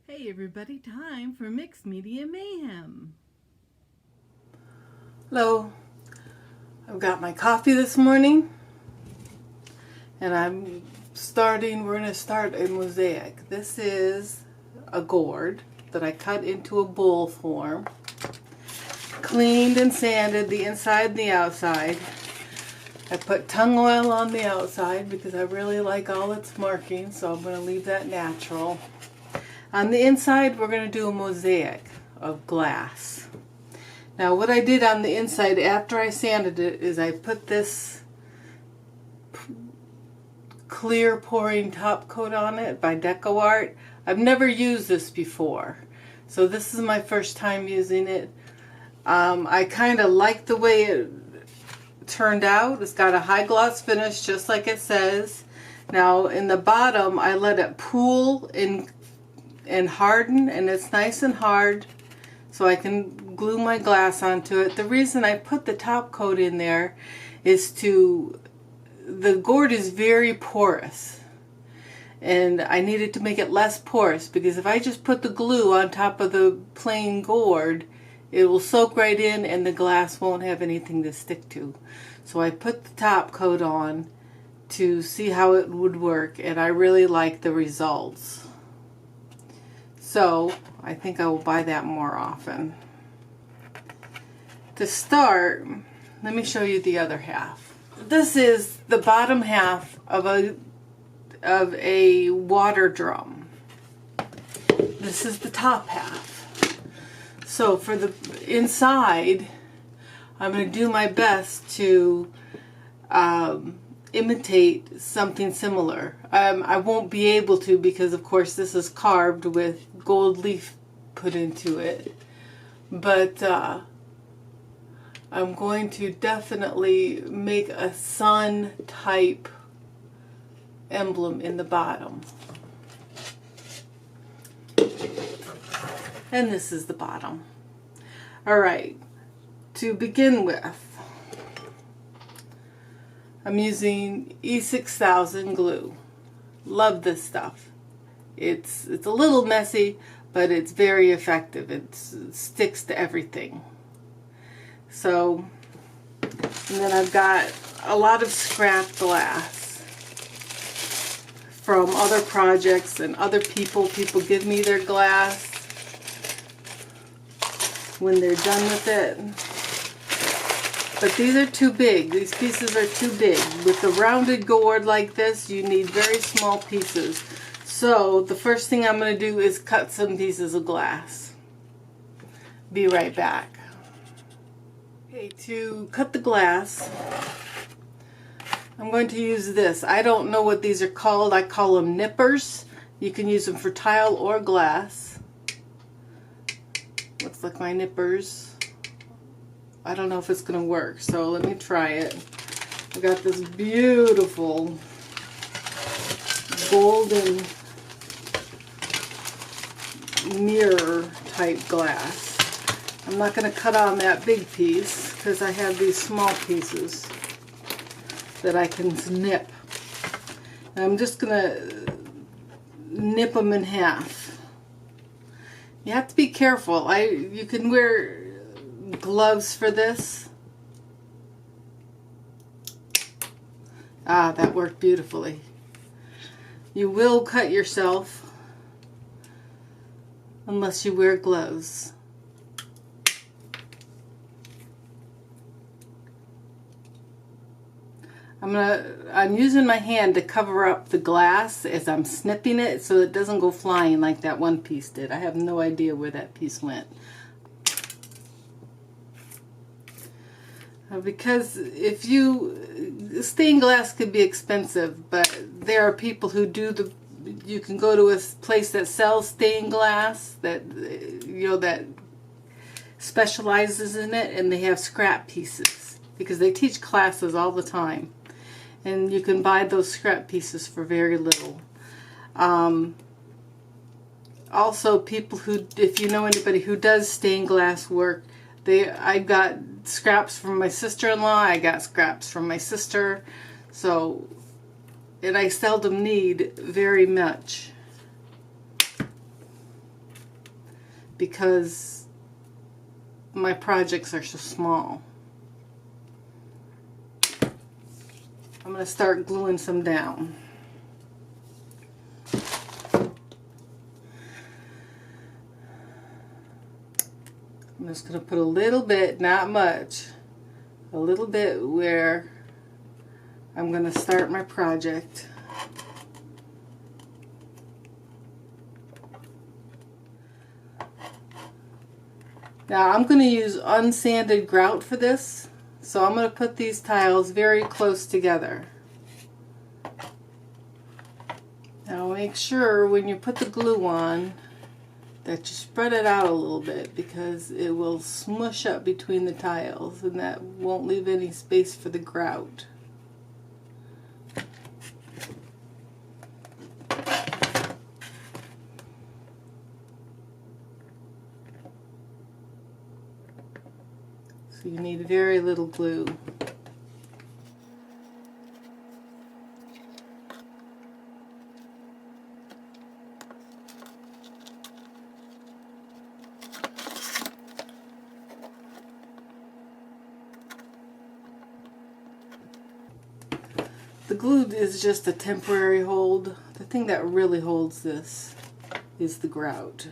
Hey everybody, time for Mixed Media Mayhem. Hello, I've got my coffee this morning and we're going to start a mosaic. This is a gourd that I cut into a bowl form, cleaned and sanded the inside and the outside. I put tung oil on the outside because I really like all its markings, so I'm going to leave that natural. On the inside, we're going to do a mosaic of glass. Now, what I did on the inside after I sanded it is I put this clear pouring top coat on it by DecoArt. I've never used this before, so this is my first time using it. I kind of like the way it turned out. It's got a high gloss finish, just like it says. Now, in the bottom, I let it pool and harden, and it's nice and hard, so I can glue my glass onto it. The reason I put the top coat in there is the gourd is very porous, and I needed to make it less porous, because if I just put the glue on top of the plain gourd, it will soak right in and the glass won't have anything to stick to. So I put the top coat on to see how it would work, and I really like the results. So I think I will buy that more often. To start, let me show you the other half. This is the bottom half of a water drum. This is the top half. So for the inside, I'm going to do my best to imitate something similar. I won't be able to, because of course this is carved with gold leaf put into it, but I'm going to definitely make a sun type emblem in the bottom, and this is the bottom. Alright, to begin with, I'm using E6000 glue. Love this stuff. It's a little messy, but it's very effective. It sticks to everything. So, and then I've got a lot of scrap glass from other projects and other people. People give me their glass when they're done with it. But these are too big. These pieces are too big. With a rounded gourd like this, you need very small pieces. So the first thing I'm going to do is cut some pieces of glass. Be right back. Okay, to cut the glass, I'm going to use this. I don't know what these are called. I call them nippers. You can use them for tile or glass. Looks like my nippers. I don't know if it's going to work, so let me try it. I've got this beautiful golden mirror type glass. I'm not going to cut on that big piece because I have these small pieces that I can nip. And I'm just going to nip them in half. You have to be careful. You can wear gloves for this. Ah, that worked beautifully. You will cut yourself unless you wear gloves. I'm using my hand to cover up the glass as I'm snipping it so it doesn't go flying like that one piece did. I have no idea where that piece went. Because stained glass could be expensive, but there are people who do you can go to a place that sells stained glass that specializes in it, and they have scrap pieces because they teach classes all the time, and you can buy those scrap pieces for very little. Also, people who, if you know anybody who does stained glass work, I got scraps from my sister-in-law, I got scraps from my sister, so, and I seldom need very much. because my projects are so small. I'm going to start gluing some down. I'm just going to put a little bit, not much, a little bit where I'm going to start my project. Now I'm going to use unsanded grout for this, so I'm going to put these tiles very close together. Now make sure when you put the glue on that you spread it out a little bit, because it will smush up between the tiles and that won't leave any space for the grout. So you need very little glue. The glue is just a temporary hold. The thing that really holds this is the grout.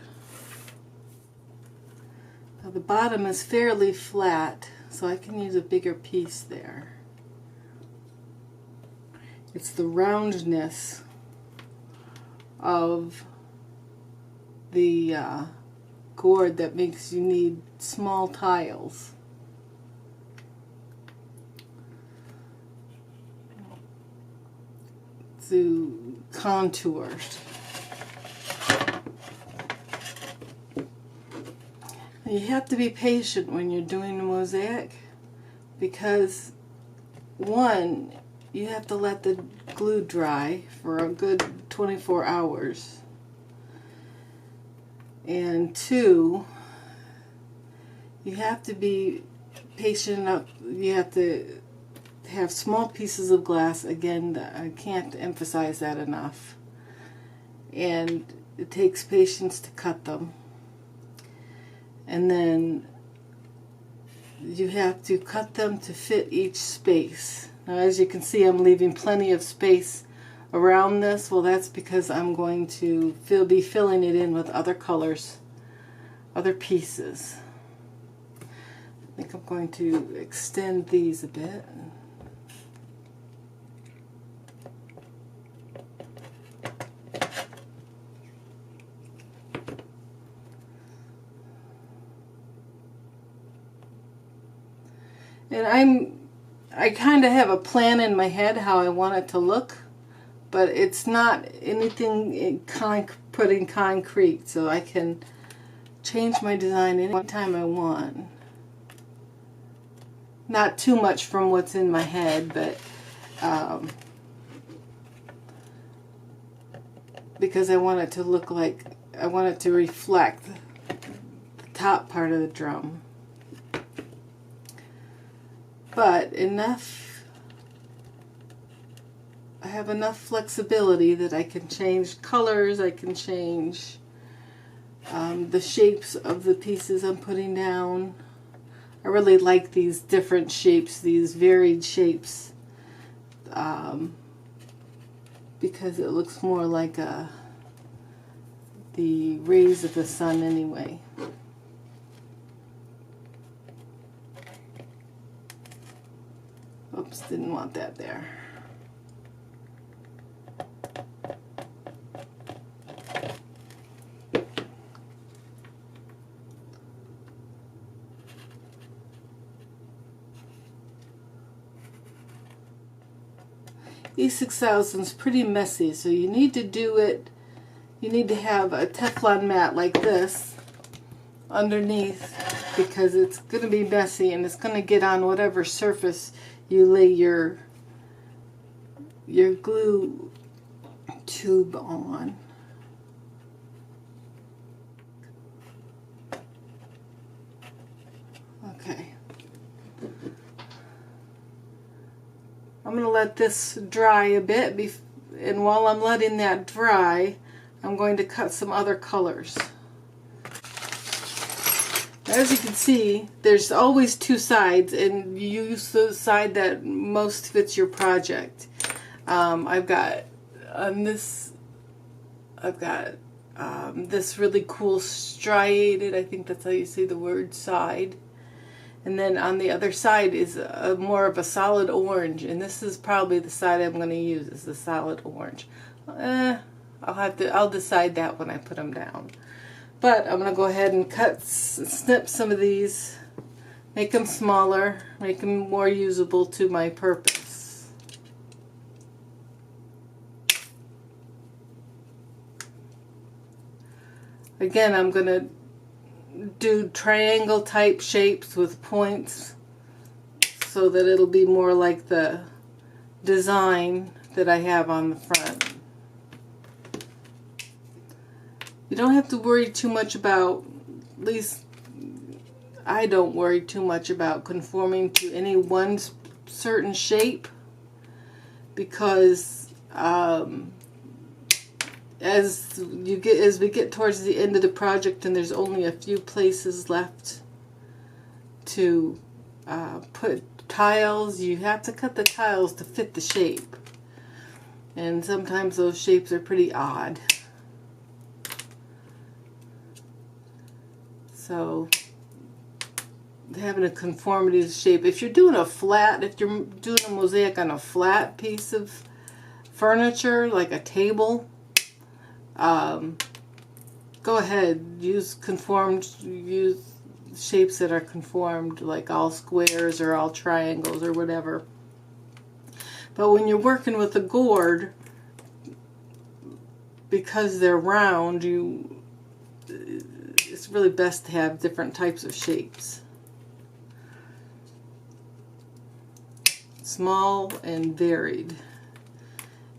Now the bottom is fairly flat, so I can use a bigger piece there. It's the roundness of the gourd that makes you need small tiles. To contour. You have to be patient when you're doing the mosaic, because one, you have to let the glue dry for a good 24 hours, and two, you have to be patient enough. You have to have small pieces of glass. Again, I can't emphasize that enough, and it takes patience to cut them. And then you have to cut them to fit each space. Now as you can see, I'm leaving plenty of space around this. Well, that's because I'm going to be filling it in with other colors, other pieces. I think I'm going to extend these a bit. And I kind of have a plan in my head how I want it to look, but it's not anything put in concrete, so I can change my design anytime I want. Not too much from what's in my head, but because I want it to look like, I want it to reflect the top part of the drum. But enough, I have enough flexibility that I can change colors, I can change the shapes of the pieces I'm putting down. I really like these different shapes, these varied shapes, because it looks more like the rays of the sun anyway. Oops, didn't want that there. E6000 is pretty messy, so you need to do it, you need to have a Teflon mat like this underneath, because it's going to be messy and it's going to get on whatever surface you lay your glue tube on. Okay. I'm going to let this dry a bit, and while I'm letting that dry, I'm going to cut some other colors. As you can see, there's always two sides, and you use the side that most fits your project. I've got on this, this really cool striated, I think that's how you say the word, side. And then on the other side is more of a solid orange, and this is probably the side I'm going to use, is the solid orange. I'll decide that when I put them down. But I'm going to go ahead and snip some of these, make them smaller, make them more usable to my purpose. Again, I'm going to do triangle type shapes with points so that it'll be more like the design that I have on the front. You don't have to worry too much about, at least I don't worry too much about conforming to any one certain shape, because as we get towards the end of the project and there's only a few places left to put tiles, you have to cut the tiles to fit the shape, and sometimes those shapes are pretty odd. So having a conformity to shape. If you're doing a mosaic on a flat piece of furniture, like a table, go ahead, use shapes that are conformed, like all squares or all triangles or whatever. But when you're working with a gourd, because they're round, it's really best to have different types of shapes. Small and varied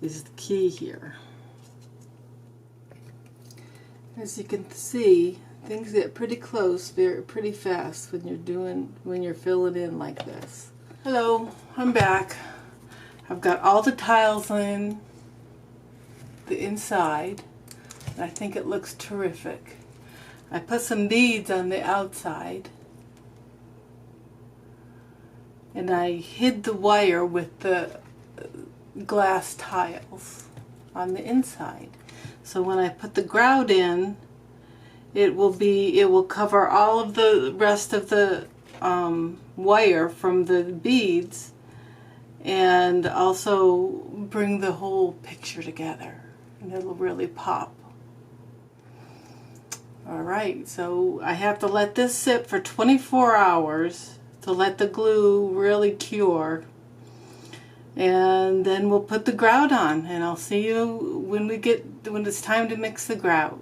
is the key here. As you can see, things get pretty close, pretty fast when you're filling in like this. Hello, I'm back. I've got all the tiles in the inside, and I think it looks terrific. I put some beads on the outside, and I hid the wire with the glass tiles on the inside. So when I put the grout in, it will cover all of the rest of the wire from the beads, and also bring the whole picture together, and it'll really pop. Alright, so I have to let this sit for 24 hours to let the glue really cure, and then we'll put the grout on, and I'll see you when it's time to mix the grout.